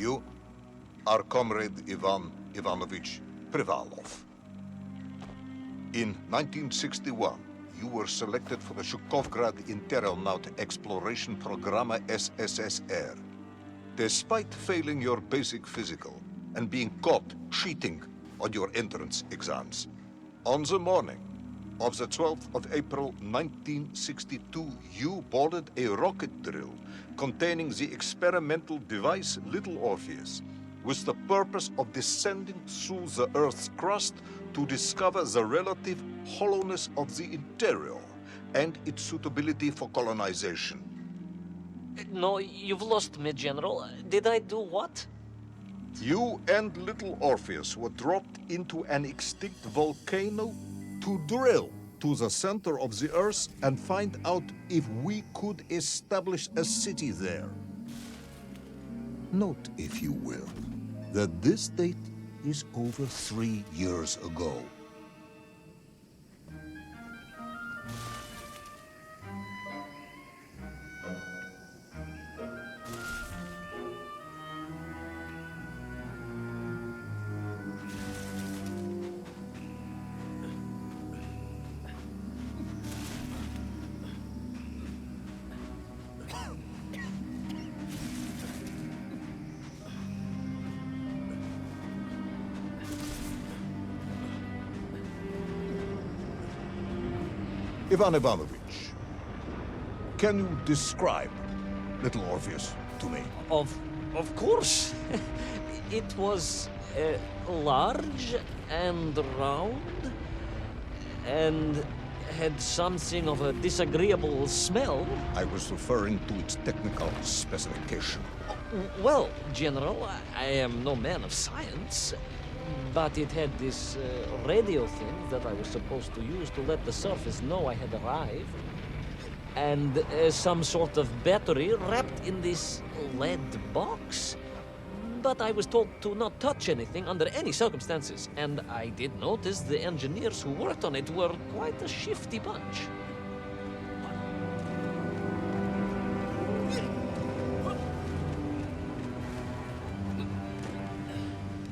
You are Comrade Ivan Ivanovich Privalov. In 1961, you were selected for the Shukovgrad Internaut Exploration Programma SSSR. Despite failing your basic physical and being caught cheating on your entrance exams, on the morning of the 12th of April 1962, you boarded a rocket drill containing the experimental device Little Orpheus, with the purpose of descending through the Earth's crust to discover the relative hollowness of the interior and its suitability for colonization. No, you've lost me, General. Did I do what? You and Little Orpheus were dropped into an extinct volcano to drill to the center of the Earth and find out if we could establish a city there. Note, if you will, that this date is over 3 years ago. Ivan Ivanovich, can you describe Little Orpheus to me? Of course. It was large and round and had something of a disagreeable smell. I was referring to its technical specification. Well, General, I am no man of science, but it had this radio thing that I was supposed to use to let the surface know I had arrived. And some sort of battery wrapped in this lead box. But I was told to not touch anything under any circumstances. And I did notice the engineers who worked on it were quite a shifty bunch.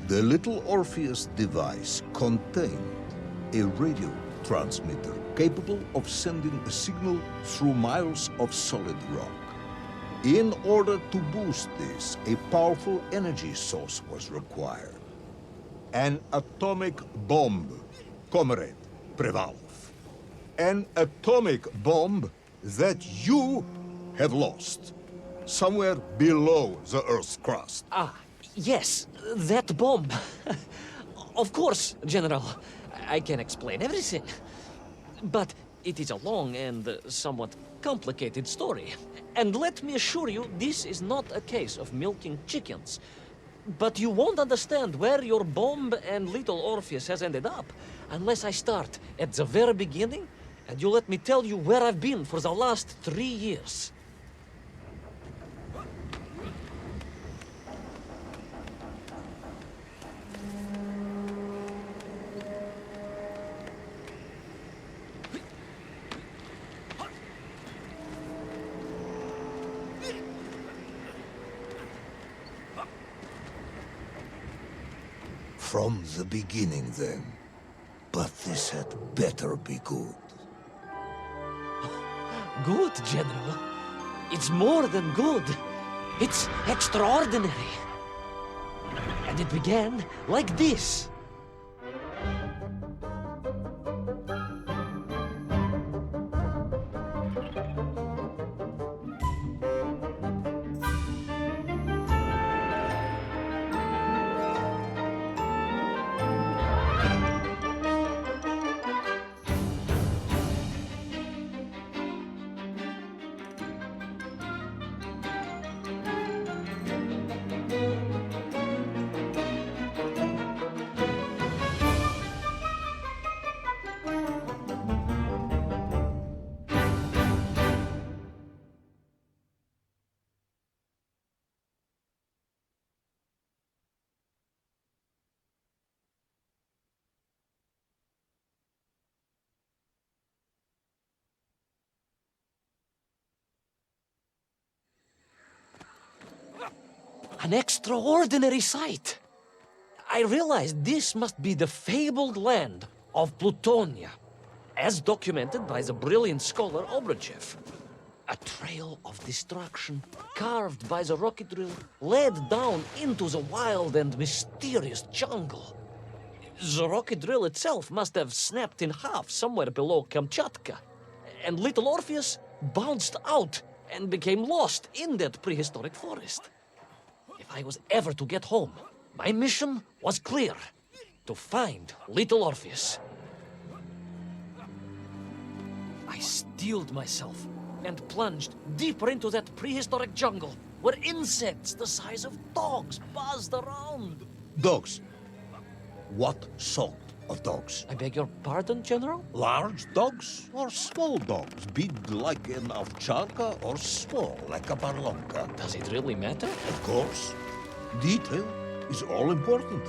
The Little Orpheus device contained a radio transmitter capable of sending a signal through miles of solid rock. In order to boost this, a powerful energy source was required. An atomic bomb, Comrade Privalov. An atomic bomb that you have lost somewhere below the Earth's crust. Ah, yes, that bomb. Of course, General. I can explain everything. But it is a long and somewhat complicated story. And let me assure you, this is not a case of milking chickens. But you won't understand where your bomb and Little Orpheus has ended up unless I start at the very beginning and you let me tell you where I've been for the last 3 years. From the beginning, then. But this had better be good. Good, General. It's more than good. It's extraordinary. And it began like this. An extraordinary sight. I realized this must be the fabled land of Plutonia, as documented by the brilliant scholar Obrochev. A trail of destruction, carved by the rocket drill, led down into the wild and mysterious jungle. The rocket drill itself must have snapped in half somewhere below Kamchatka, and little Orpheus bounced out and became lost in that prehistoric forest. If I was ever to get home, my mission was clear: to find little Orpheus. I steeled myself and plunged deeper into that prehistoric jungle, where insects the size of dogs buzzed around. Dogs. What sort of dogs? I beg your pardon, General? Large dogs or small dogs? Big like an ovcharka or small like a barlonka? Does it really matter? Of course. Detail is all important.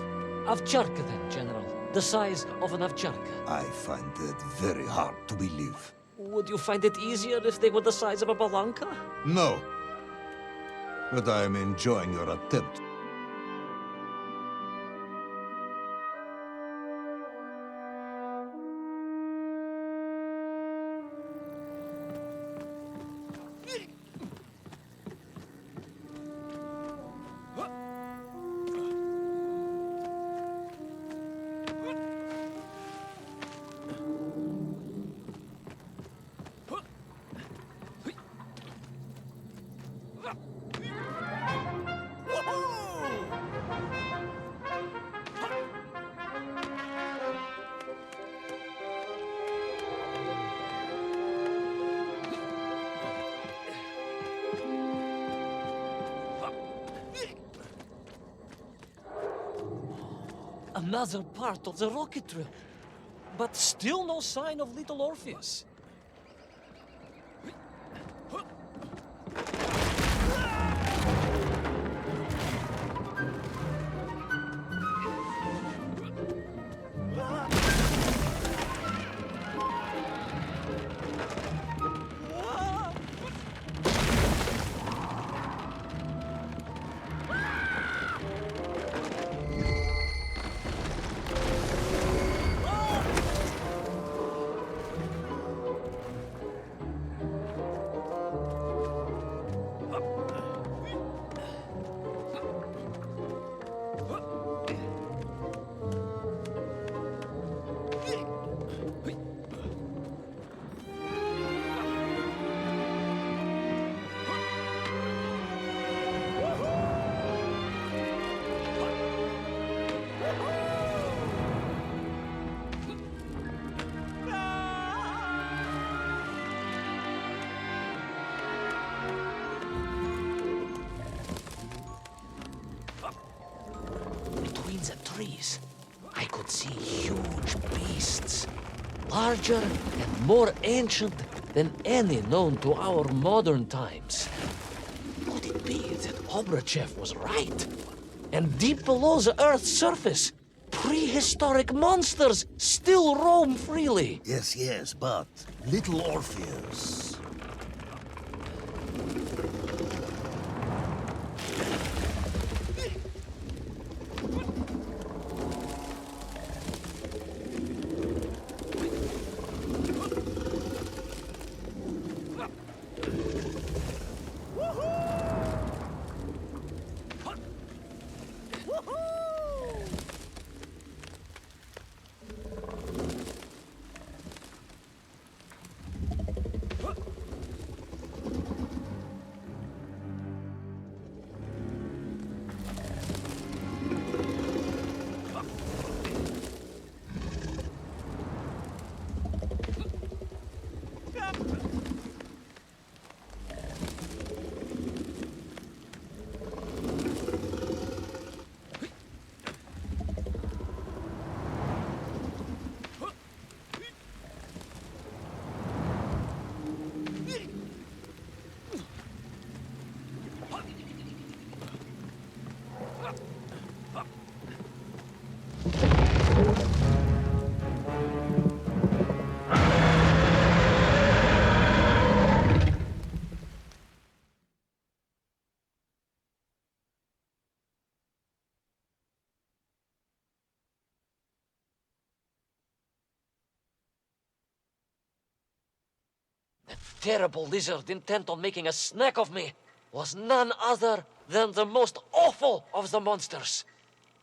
Ovcharka then, General. The size of an ovcharka. I find that very hard to believe. Would you find it easier if they were the size of a balanka? No. But I am enjoying your attempt. Another part of the rocket drill. But still no sign of little Orpheus. Between the trees, I could see huge beasts, larger and more ancient than any known to our modern times. Could it be that Obrochev was right? And deep below the Earth's surface, prehistoric monsters still roam freely. Yes, but little Orpheus. terrible lizard intent on making a snack of me was none other than the most awful of the monsters,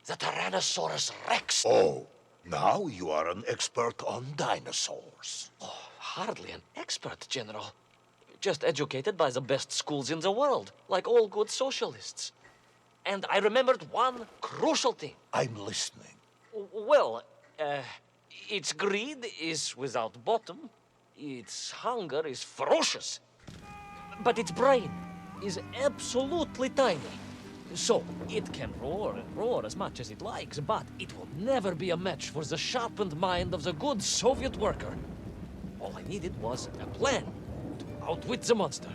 the Tyrannosaurus Rex. Oh, now you are an expert on dinosaurs. Hardly an expert, General. Just educated by the best schools in the world, like all good socialists. And I remembered one crucial thing. I'm listening. Well, its greed is without bottom, its hunger is ferocious, but its brain is absolutely tiny. So, it can roar and roar as much as it likes, but it will never be a match for the sharpened mind of the good Soviet worker. All I needed was a plan to outwit the monster.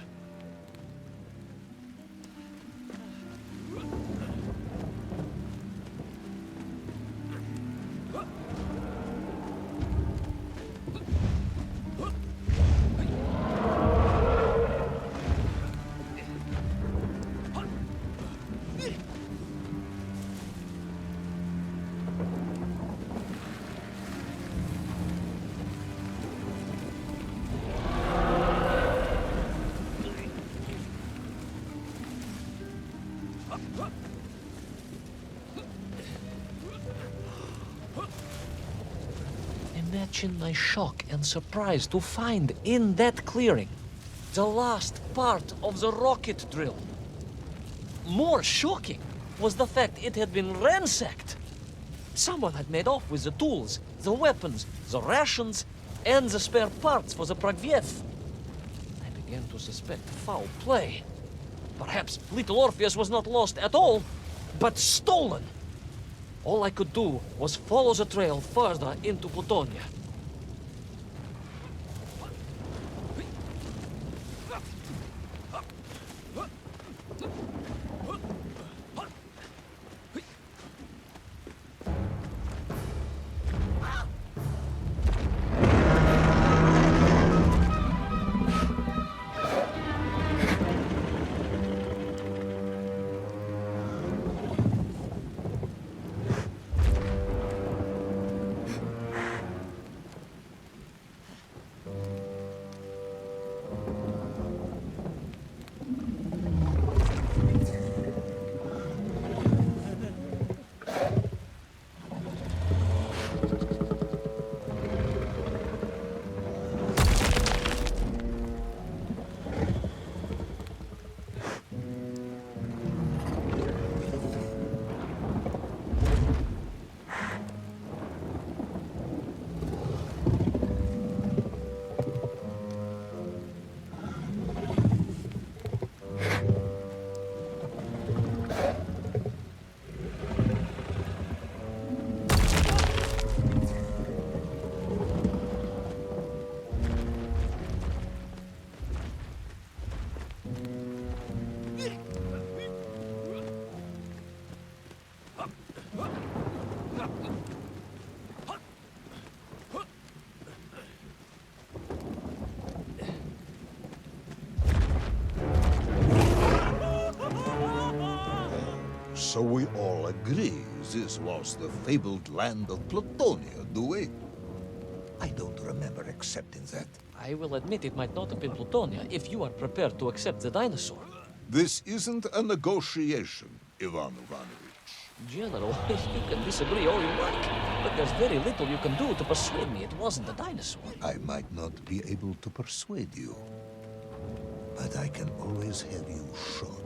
Imagine my shock and surprise to find in that clearing the last part of the rocket drill. More shocking was the fact it had been ransacked. Someone had made off with the tools, the weapons, the rations, and the spare parts for the Pragviev. I began to suspect foul play. Perhaps little Orpheus was not lost at all, but stolen. All I could do was follow the trail further into Plutonia. So we all agree this was the fabled land of Plutonia, do we? I don't remember accepting that. I will admit it might not have been Plutonia if you are prepared to accept the dinosaur. This isn't a negotiation, Ivan Ivanovich. General, you can disagree all you like, but there's very little you can do to persuade me it wasn't a dinosaur. I might not be able to persuade you, but I can always have you shot.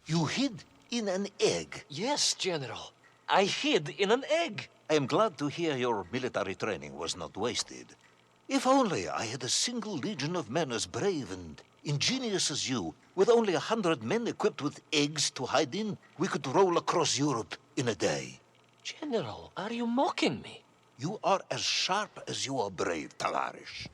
You hid in an egg. Yes, General. I hid in an egg. I am glad to hear your military training was not wasted. If only I had a single legion of men as brave and ingenious as you, with only 100 men equipped with eggs to hide in, we could roll across Europe in a day. General, are you mocking me? You are as sharp as you are brave, Tavarish.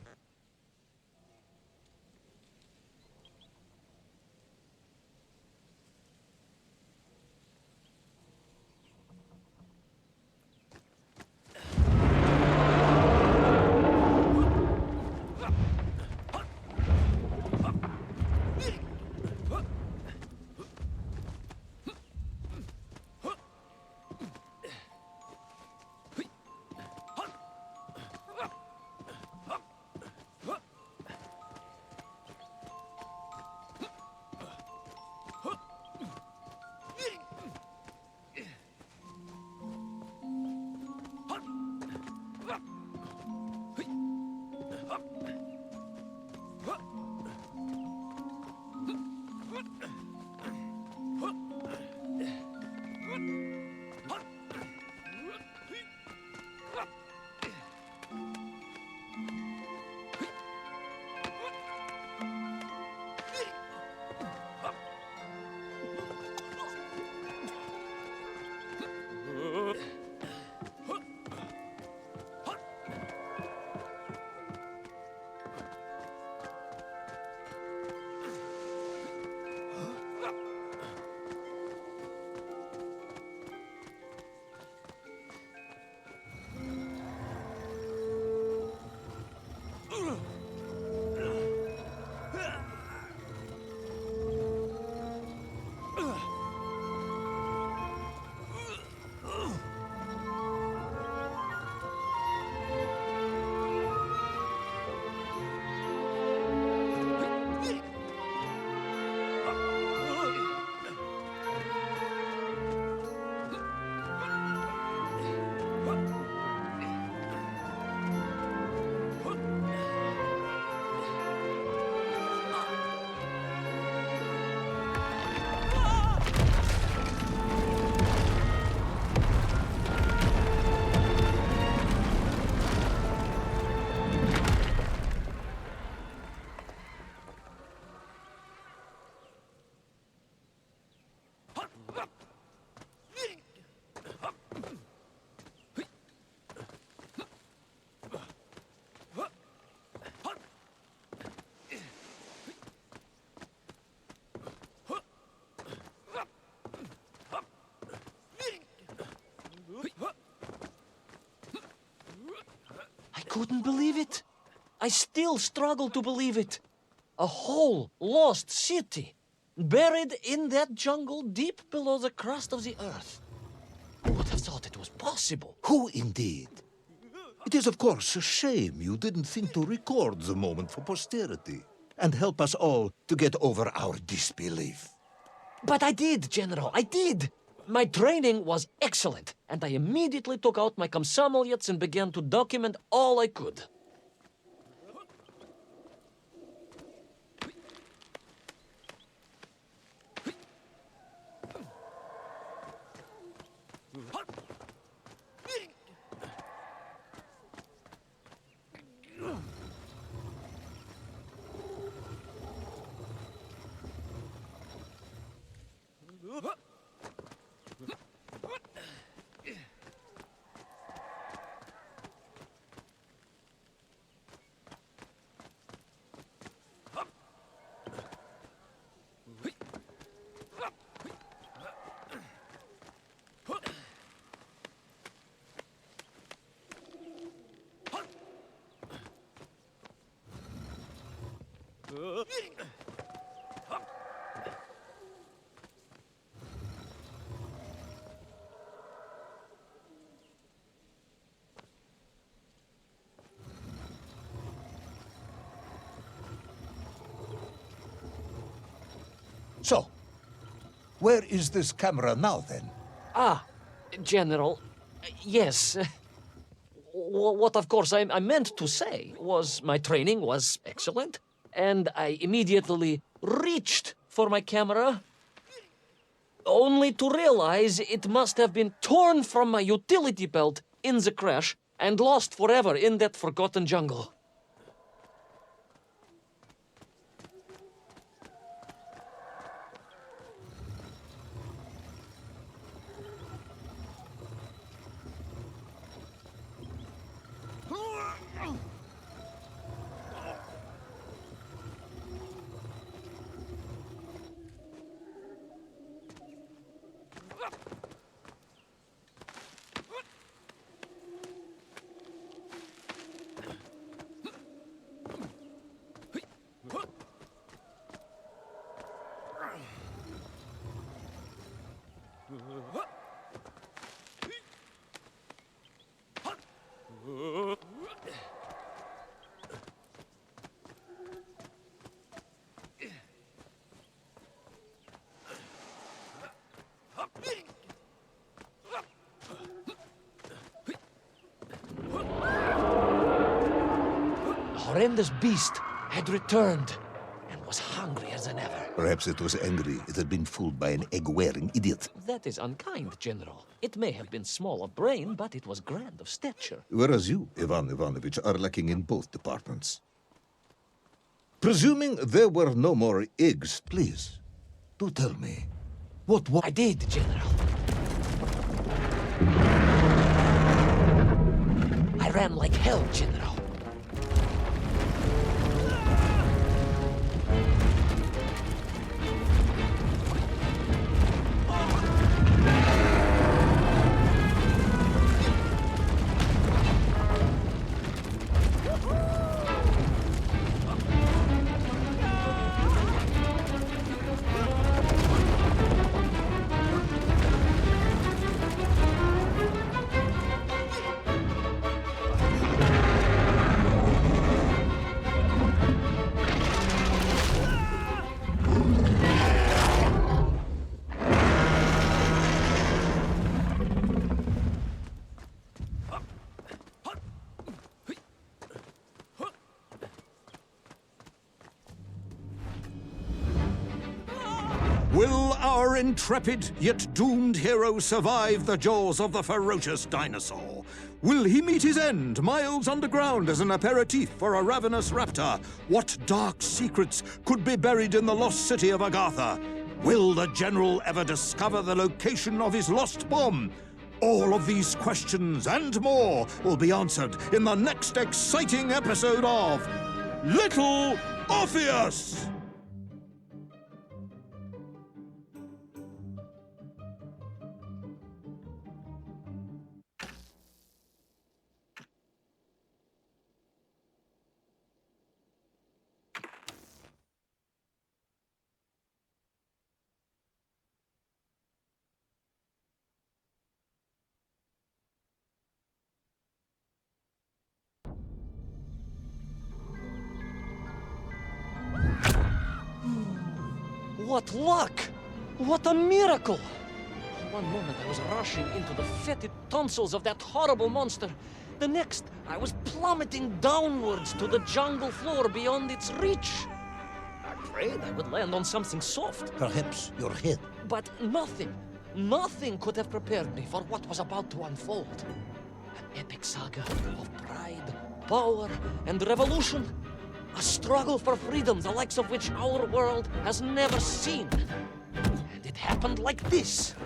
I couldn't believe it. I still struggle to believe it. A whole lost city, buried in that jungle deep below the crust of the earth. Who would have thought it was possible? Who indeed? It is, of course, a shame you didn't think to record the moment for posterity and help us all to get over our disbelief. But I did, General, I did. My training was excellent, and I immediately took out my komsomolets and began to document all I could. So, where is this camera now, then? Ah, General, yes. What, of course, I meant to say was my training was excellent, and I immediately reached for my camera. only to realize it must have been torn from my utility belt in the crash and lost forever in that forgotten jungle. Horrendous beast had returned and was hungrier than ever. Perhaps it was angry it had been fooled by an egg-wearing idiot. That is unkind, General. It may have been small of brain, but it was grand of stature. Whereas you, Ivan Ivanovich, are lacking in both departments. Presuming there were no more eggs, please, do tell me, what was... I did, General. I ran like hell, General. Will our intrepid yet doomed hero survive the jaws of the ferocious dinosaur? Will he meet his end miles underground as an aperitif for a ravenous raptor? What dark secrets could be buried in the lost city of Agatha? Will the general ever discover the location of his lost bomb? All of these questions and more will be answered in the next exciting episode of Little Orpheus! What luck! What a miracle! One moment I was rushing into the fetid tonsils of that horrible monster. The next, I was plummeting downwards to the jungle floor beyond its reach. I prayed I would land on something soft. Perhaps your head. But nothing could have prepared me for what was about to unfold. An epic saga of pride, power, and revolution. A struggle for freedom, the likes of which our world has never seen. And it happened like this.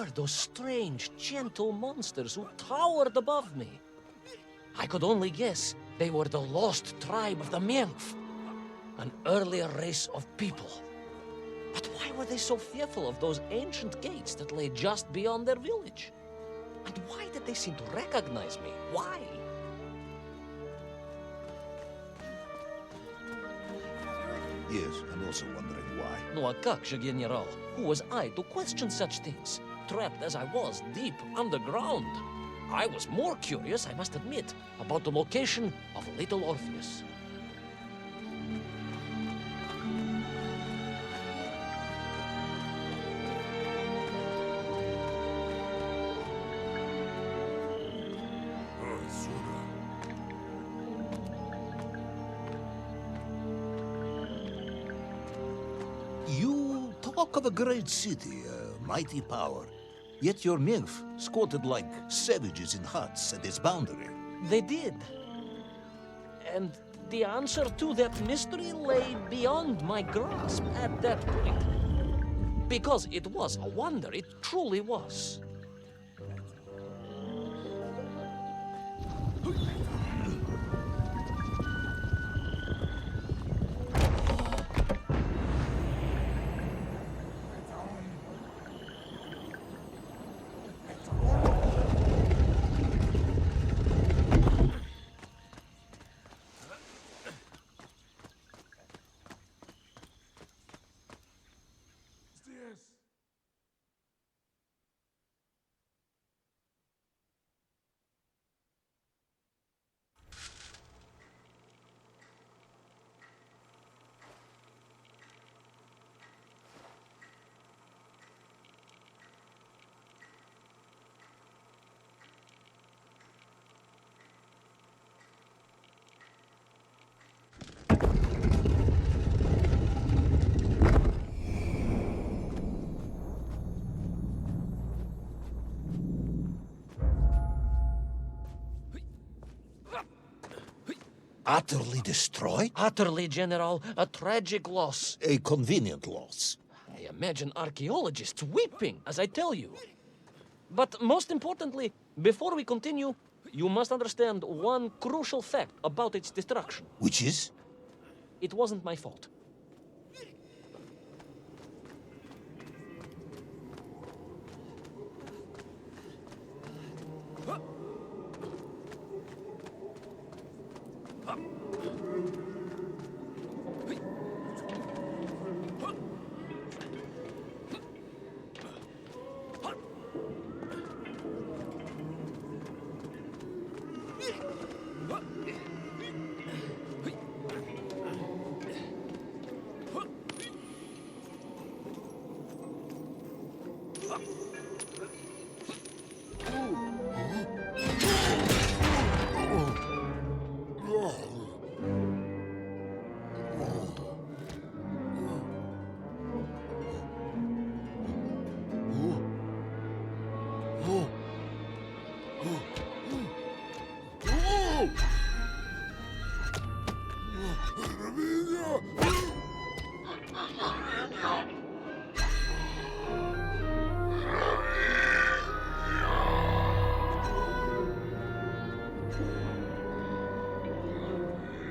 were those strange, gentle monsters who towered above me? I could only guess they were the lost tribe of the Mienf, an earlier race of people. But why were they so fearful of those ancient gates that lay just beyond their village? And why did they seem to recognize me? Why? Yes, I'm also wondering why. No, a как же, General? Who was I to question such things? Trapped as I was deep underground. I was more curious, I must admit, about the location of little Orpheus. You talk of a great city, a mighty power. Yet your Minf squatted like savages in huts at its boundary. They did. And the answer to that mystery lay beyond my grasp at that point. Because it was a wonder, it truly was. Utterly destroyed? Utterly, General, a tragic loss. A convenient loss. I imagine archaeologists weeping as I tell you. But most importantly, before we continue, you must understand one crucial fact about its destruction. Which is? It wasn't my fault.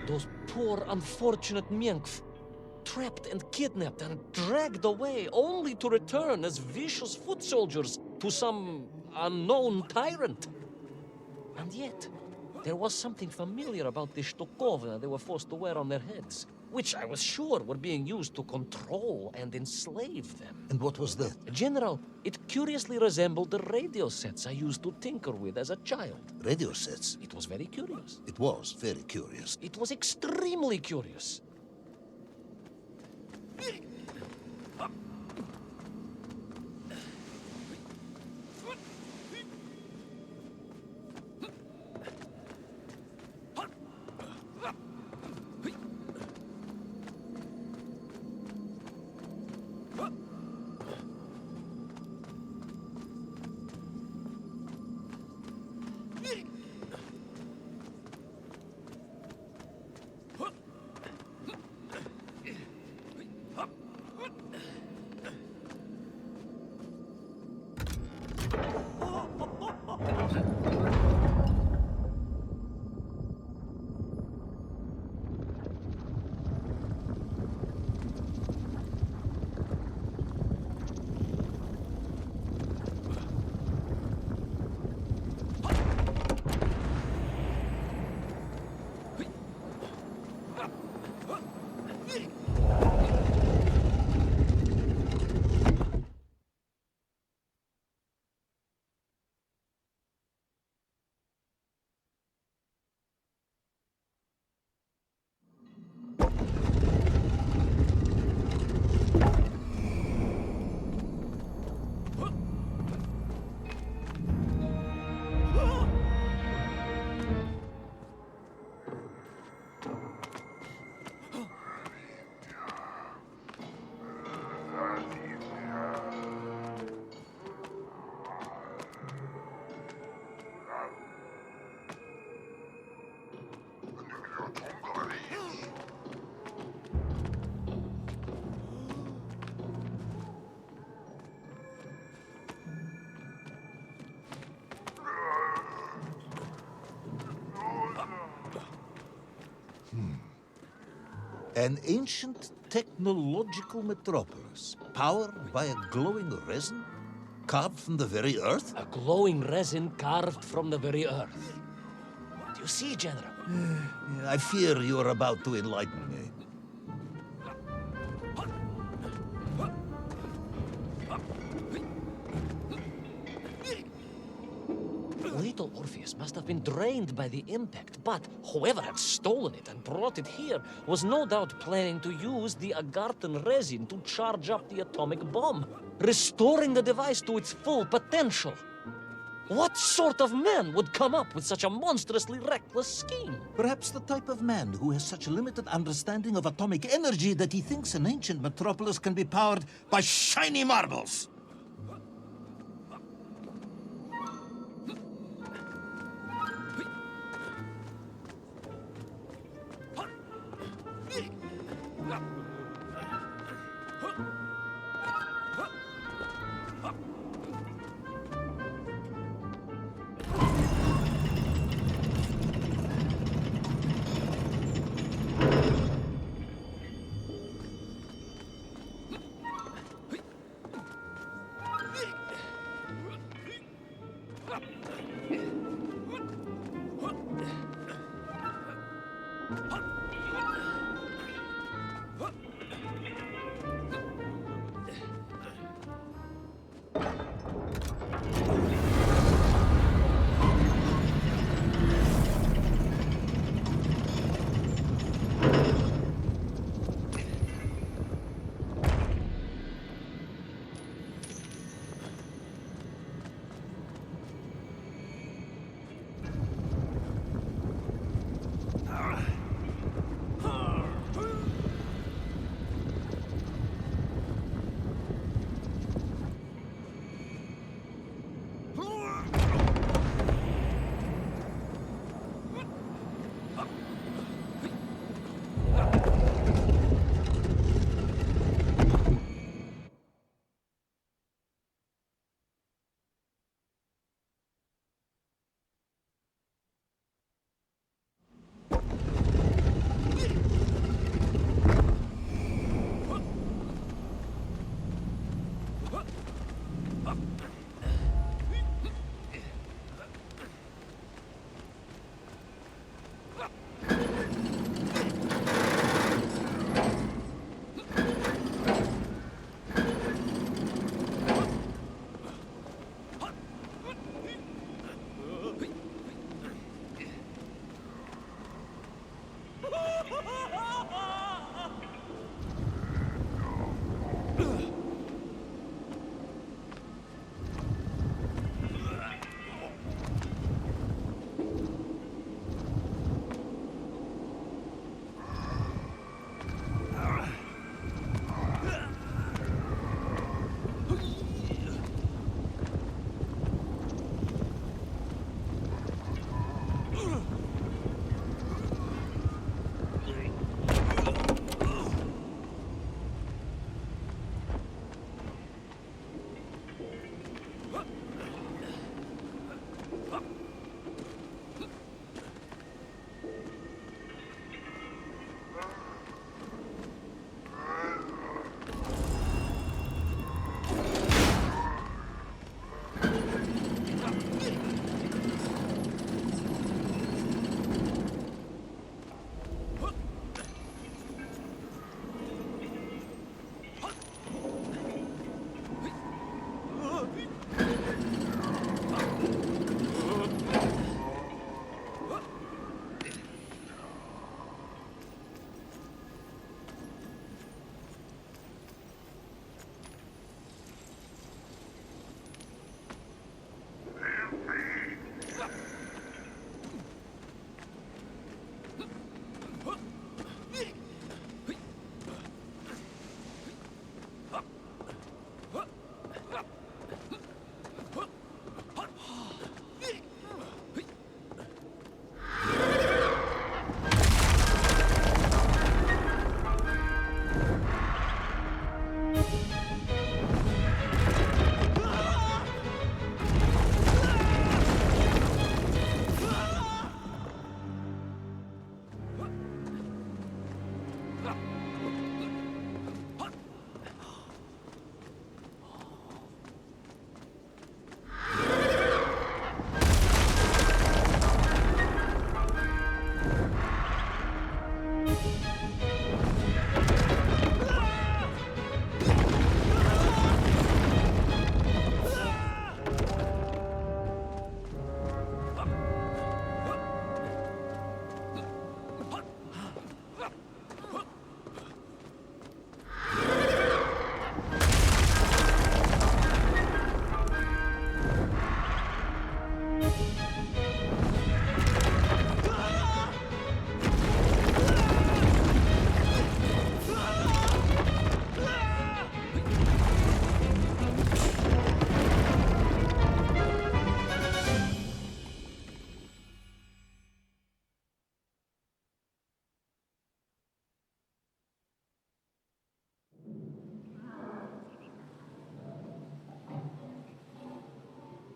Those poor, unfortunate Mienf, trapped and kidnapped and dragged away, only to return as vicious foot soldiers to some unknown tyrant. And yet, there was something familiar about the Shtukovna they were forced to wear on their heads, which I was sure were being used to control and enslave them. And what was that? General, it curiously resembled the radio sets I used to tinker with as a child. Radio sets. It was very curious. It was very curious. It was extremely curious. An ancient technological metropolis, powered by a glowing resin carved from the very earth? A glowing resin carved from the very earth. Do you see, General? I fear you are about to enlighten me. Little Orpheus must have been drained by the impact, but whoever had stolen it and brought it here was no doubt planning to use the Agarthan resin to charge up the atomic bomb, restoring the device to its full potential. What sort of man would come up with such a monstrously reckless scheme? Perhaps the type of man who has such limited understanding of atomic energy that he thinks an ancient metropolis can be powered by shiny marbles.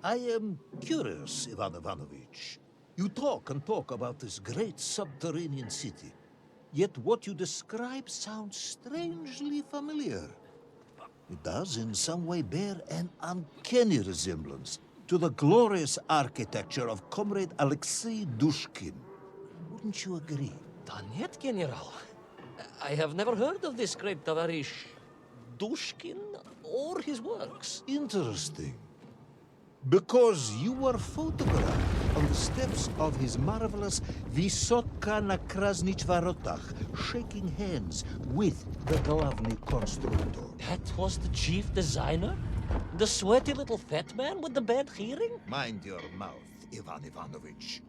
I am curious, Ivan Ivanovich. You talk and talk about this great subterranean city, yet what you describe sounds strangely familiar. It does in some way bear an uncanny resemblance to the glorious architecture of Comrade Alexei Dushkin. Wouldn't you agree? Нет, General. I have never heard of this great Tavarish Dushkin or his works. Interesting. Because you were photographed on the steps of his marvelous Vysotka na Krasnich Varotach, shaking hands with the Glavny Constructor. That was the chief designer? The sweaty little fat man with the bad hearing? Mind your mouth, Ivan Ivanovich.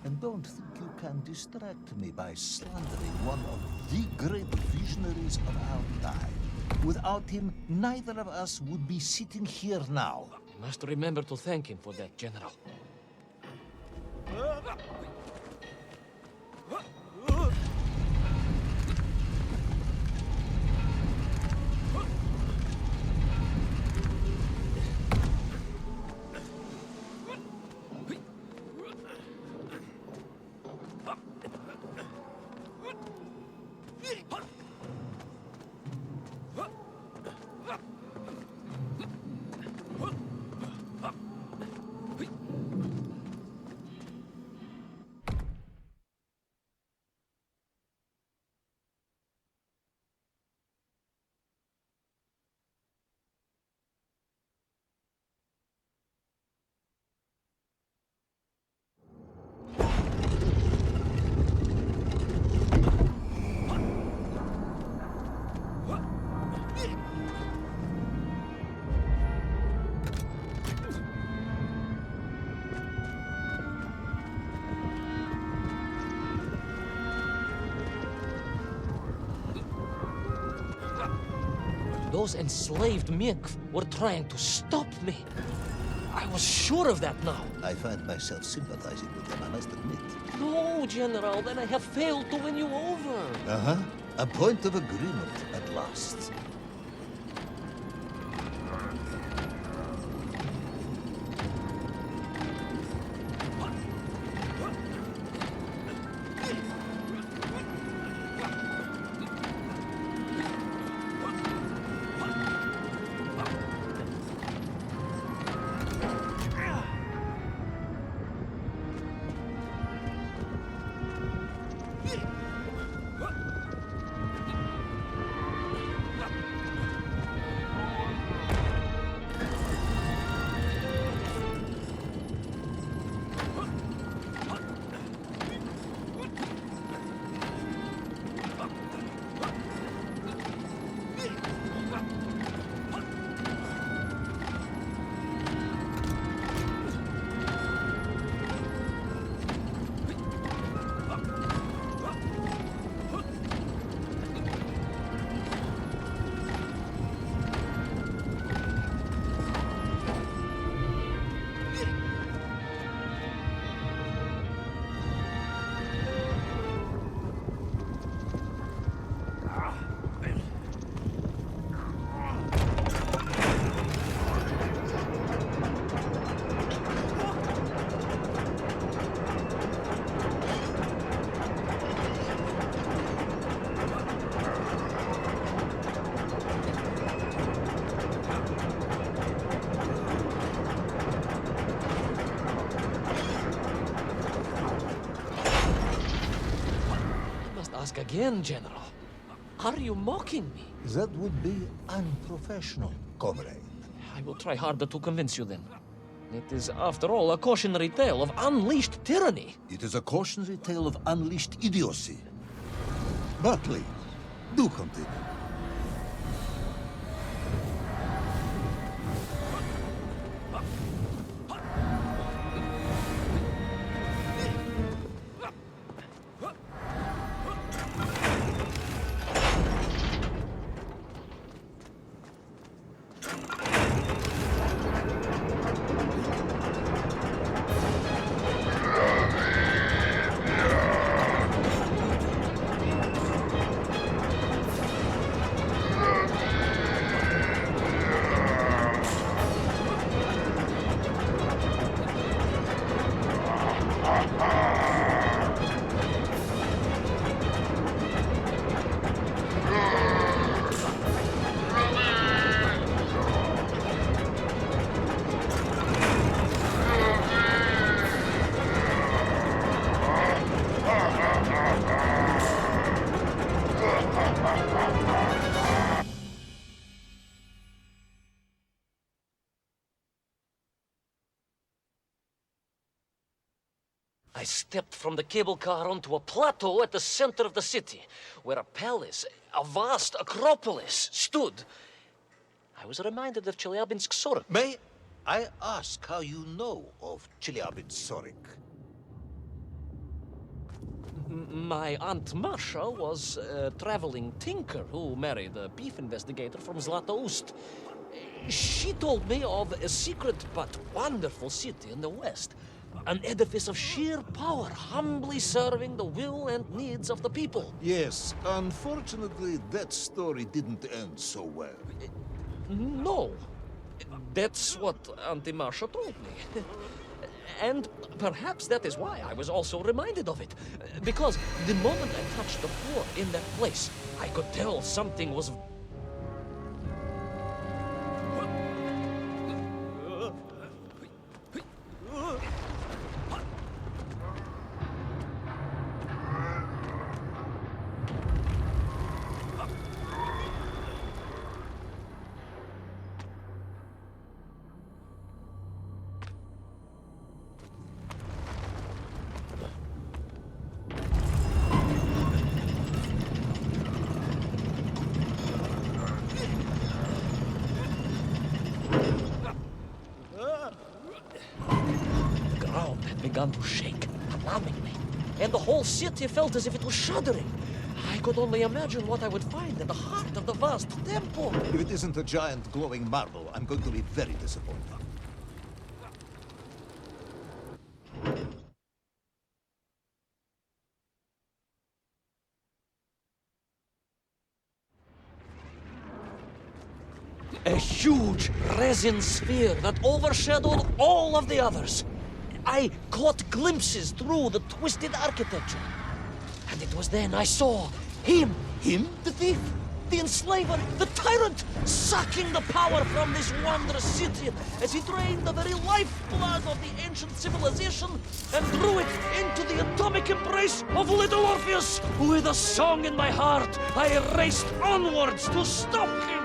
And don't think you can distract me by slandering one of the great visionaries of our time. Without him, neither of us would be sitting here now. You must remember to thank him for that, General. Those enslaved mink were trying to stop me. I was sure of that now. I find myself sympathizing with them, I must admit. No, General, then I have failed to win you over. Uh-huh. A point of agreement at last. Ask again, General. Are you mocking me? That would be unprofessional, comrade. I will try harder to convince you then. It is, after all, a cautionary tale of unleashed tyranny. It is a cautionary tale of unleashed idiocy. But please, do continue. I stepped from the cable car onto a plateau at the center of the city, where a palace, a vast acropolis, stood. I was reminded of Chelyabinsk Sorok. May I ask how you know of Chelyabinsk Sorok? My Aunt Masha was a traveling tinker who married a beef investigator from Zlatoust. She told me of a secret but wonderful city in the west. An edifice of sheer power, humbly serving the will and needs of the people. Yes, unfortunately, that story didn't end so well. No. That's what Auntie Marcia told me. And perhaps that is why I was also reminded of it. Because the moment I touched the floor in that place, I could tell something was... The ground had begun to shake, alarmingly, and the whole city felt as if it was shuddering. I could only imagine what I would find in the heart of the vast temple. If it isn't a giant glowing marble, I'm going to be very disappointed. A huge resin sphere that overshadowed all of the others. I caught glimpses through the twisted architecture. And it was then I saw him. Him? The thief, the enslaver, the tyrant, sucking the power from this wondrous city as he drained the very lifeblood of the ancient civilization and threw it into the atomic embrace of little Orpheus. With a song in my heart, I raced onwards to stop him.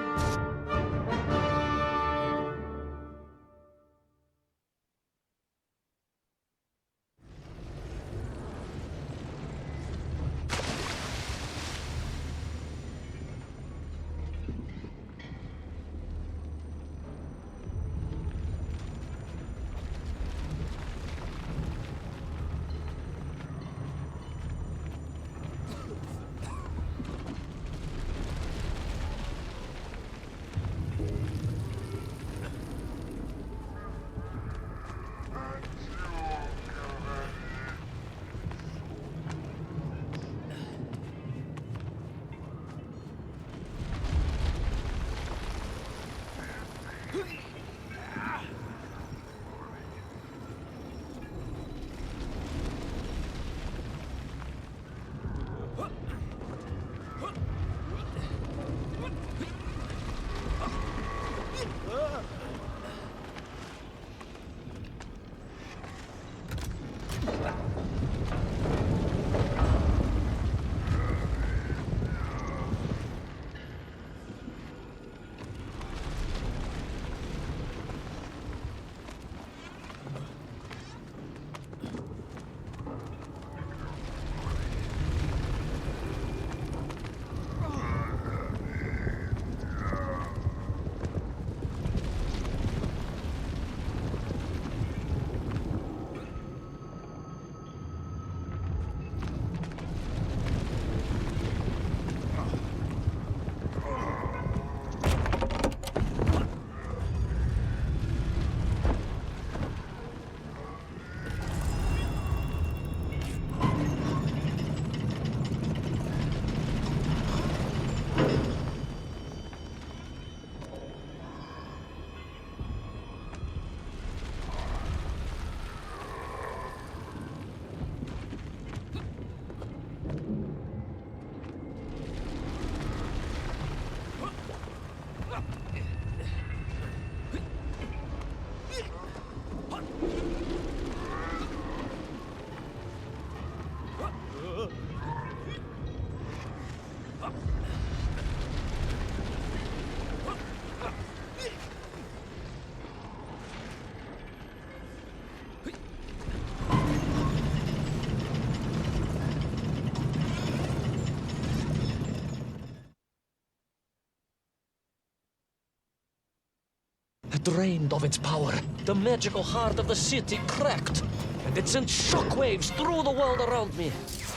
drained of its power. The magical heart of the city cracked, and it sent shockwaves through the world around me.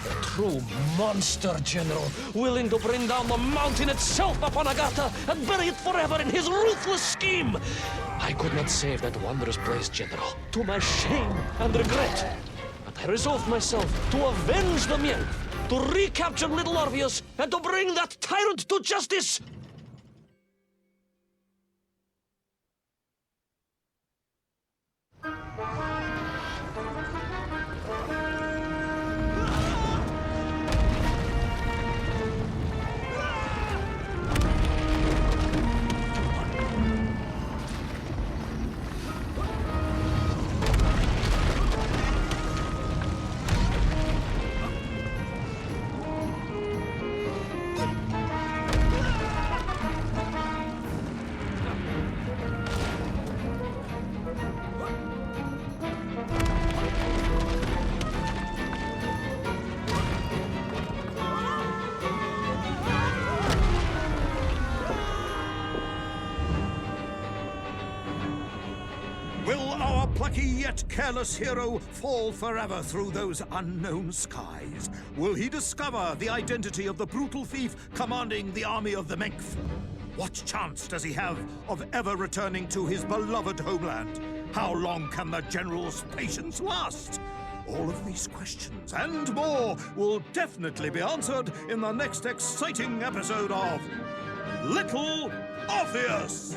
A true monster, General, willing to bring down the mountain itself upon Agatha and bury it forever in his ruthless scheme. I could not save that wondrous place, General, to my shame and regret. But I resolved myself to avenge the nymph, to recapture little Orpheus, and to bring that tyrant to justice. Will our plucky yet careless hero fall forever through those unknown skies? Will he discover the identity of the brutal thief commanding the army of the Menk? What chance does he have of ever returning to his beloved homeland? How long can the General's patience last? All of these questions and more will definitely be answered in the next exciting episode of Little Orpheus!